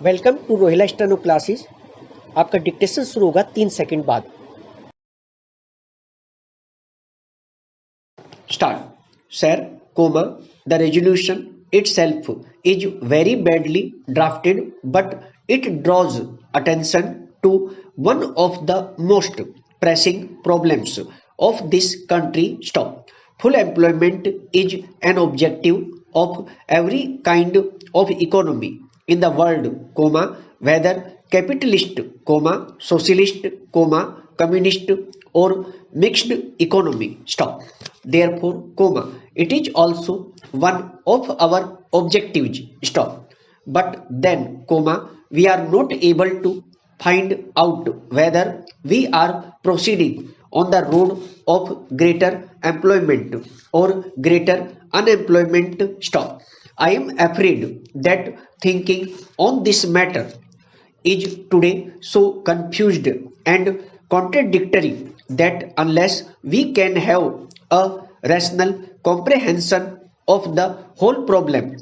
Welcome to Rohila steno classes. आपका dictation शुरू होगा 3 सेकंड बाद। Start. Sir, the resolution itself is very badly drafted, but it draws attention to one of the most pressing problems of this country. Stop. Full employment is an objective of every kind of economy in the world, whether capitalist, socialist, communist or mixed economy. Stop. Therefore, it is also one of our objectives. Stop. But then, we are not able to find out whether we are proceeding on the road of greater employment or greater unemployment. Stop. I am afraid that thinking on this matter is today so confused and contradictory that unless we can have a rational comprehension of the whole problem,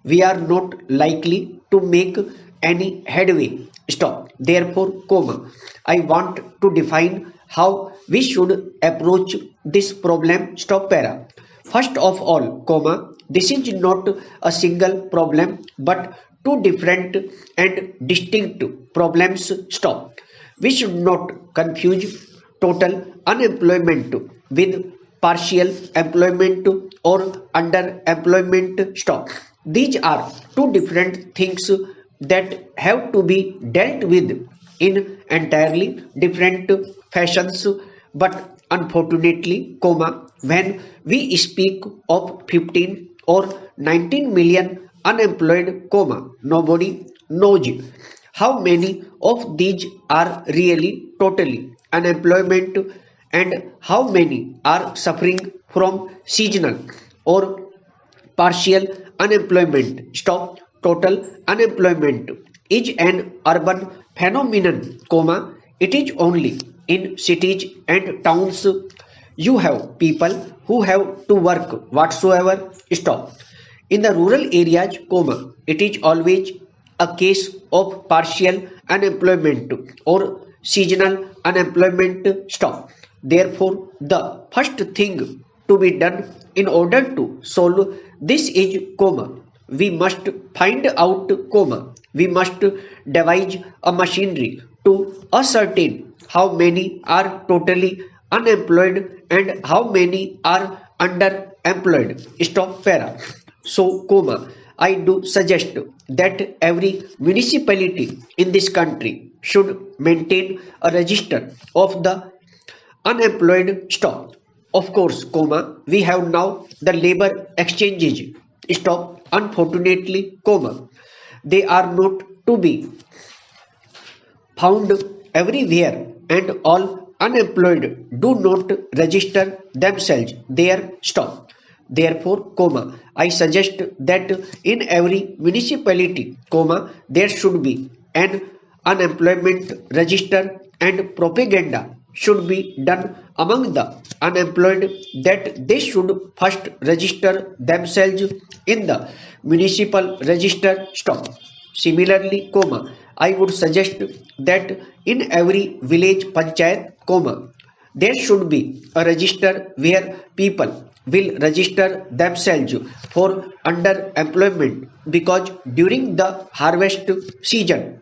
we are not likely to make any headway. Therefore, I want to define how we should approach this problem. First of all, this is not a single problem but two different and distinct problems. We should not confuse total unemployment with partial employment or underemployment. These are two different things that have to be dealt with in entirely different fashions. But unfortunately, when we speak of 15 or 19 million unemployed, nobody knows how many of these are really totally unemployment and how many are suffering from seasonal or partial unemployment. Total unemployment is an urban phenomenon, it is only in cities and towns you have people who have to work whatsoever. In the rural areas, it is always a case of partial unemployment or seasonal unemployment. Therefore, the first thing to be done in order to solve this is, we must find out, we must devise a machinery to ascertain how many are totally unemployed and how many are underemployed. So, I do suggest that every municipality in this country should maintain a register of the unemployed. Of course, we have now the labor exchanges. Unfortunately, they are not to be found everywhere and all unemployed do not register themselves there. Therefore, I suggest that in every municipality, there should be an unemployment register and propaganda should be done among the unemployed that they should first register themselves in the municipal register. Similarly, I would suggest that in every village panchayat, there should be a register where people will register themselves for underemployment, because during the harvest season,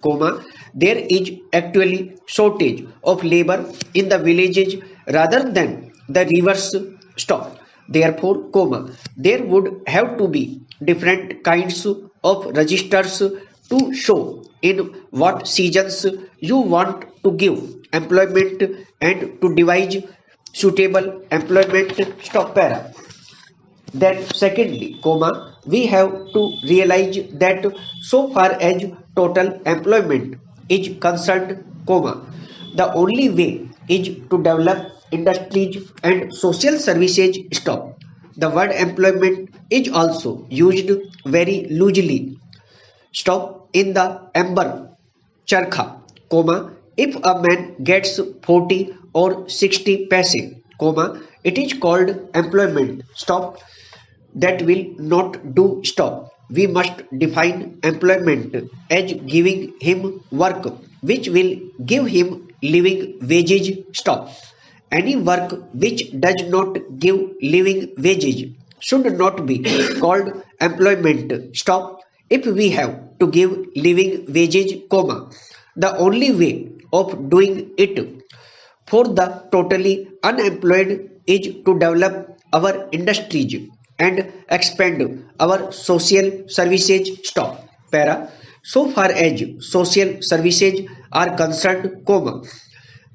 there is actually shortage of labor in the villages rather than the reverse. Therefore, there would have to be different kinds of registers to show in what seasons you want to give employment and to devise suitable employment. Then secondly, we have to realize that so far as total employment is concerned, the only way is to develop industries and social services. The word employment is also used very loosely. In the Amber Charkha, if a man gets 40 or 60 paise, it is called employment. That will not do. we must define employment as giving him work which will give him living wages. Stop. Any work which does not give living wages should not be called employment. Stop. If we have to give living wages, comma, the only way of doing it for the totally unemployed is to develop our industries and expand our social services. Stop. Para. So far as social services are concerned, comma,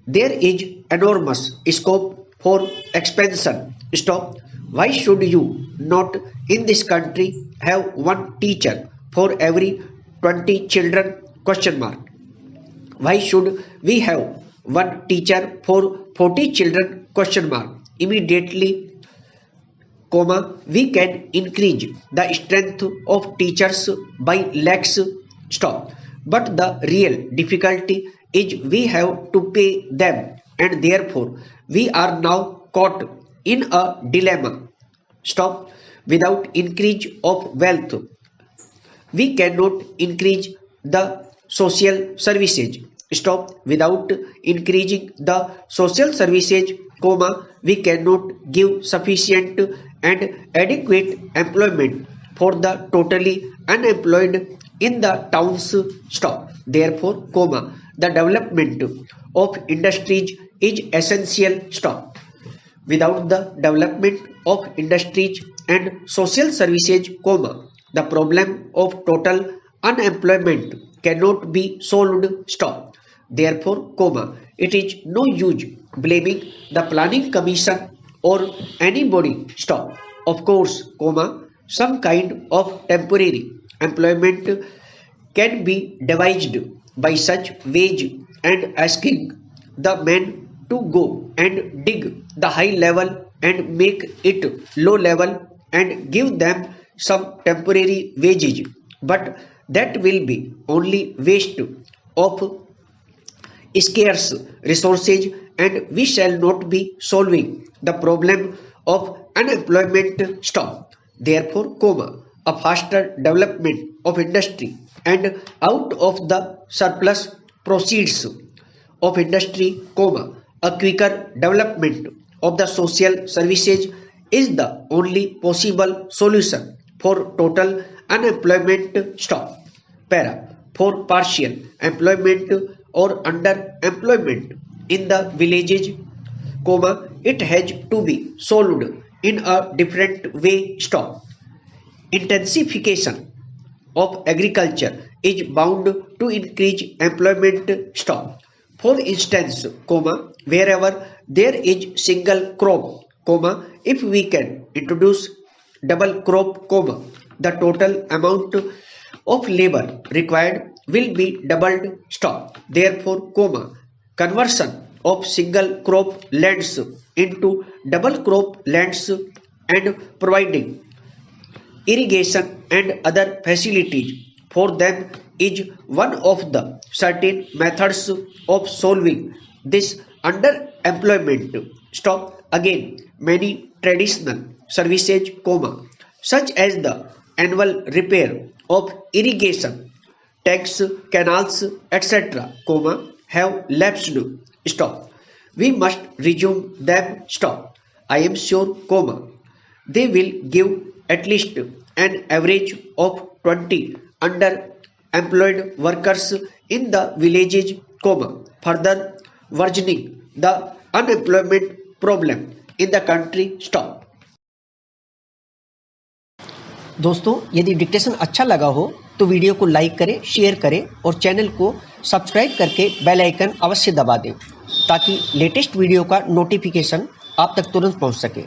there is enormous scope for expansion. Stop. Why should you not in this country have one teacher for every 20 children? Question mark. Why should we have one teacher for 40 children? Question mark. Immediately, comma, we can increase the strength of teachers by lakhs. Stop. But the real difficulty is we have to pay them, and therefore we are now caught in a dilemma. Stop. Without increase of wealth, we cannot increase the social services. Stop. Without increasing the social services, comma, we cannot give sufficient and adequate employment for the totally unemployed in the towns. Stop. Therefore, comma, the development of industries is essential. Stop. Without the development of industries and social services, comma, the problem of total unemployment cannot be solved. Stop. Therefore, comma, it is no use blaming the planning commission or anybody. Stop. Of course, comma, some kind of temporary employment can be devised by such wage and asking the men to go and dig the high level and make it low level and give them some temporary wages, but that will be only waste of scarce resources, and we shall not be solving the problem of unemployment. Stop. Therefore, comma, a faster development of industry and out of the surplus proceeds of industry, comma, a quicker development of the social services is the only possible solution for total unemployment. Stop. Para. For partial employment or underemployment in the villages, comma, it has to be solved in a different way. Stop. Intensification of agriculture is bound to increase employment. Stop. For instance, comma, wherever there is single crop, comma, if we can introduce double crop, comma, the total amount of labor required will be doubled. Stop. Therefore, comma, conversion of single crop lands into double crop lands and providing irrigation and other facilities for them is one of the certain methods of solving this underemployment. Stop. Again, many traditional services, comma, such as the annual repair of irrigation, tanks, canals, etc., comma, have lapsed. Stop. We must resume them. Stop. I am sure, comma, they will give at least an average of 20 underemployed workers in the villages, comma, further worsening the unemployment problem in the country. Stop. दोस्तों, यदि dictation अच्छा लगा हो तो video को like करें, share करें और चैनल को सब्सक्राइब करके बेल आइकन अवश्य दबा दें ताकि लेटेस्ट वीडियो का नोटिफिकेशन आप तक तुरंत पहुंच सके।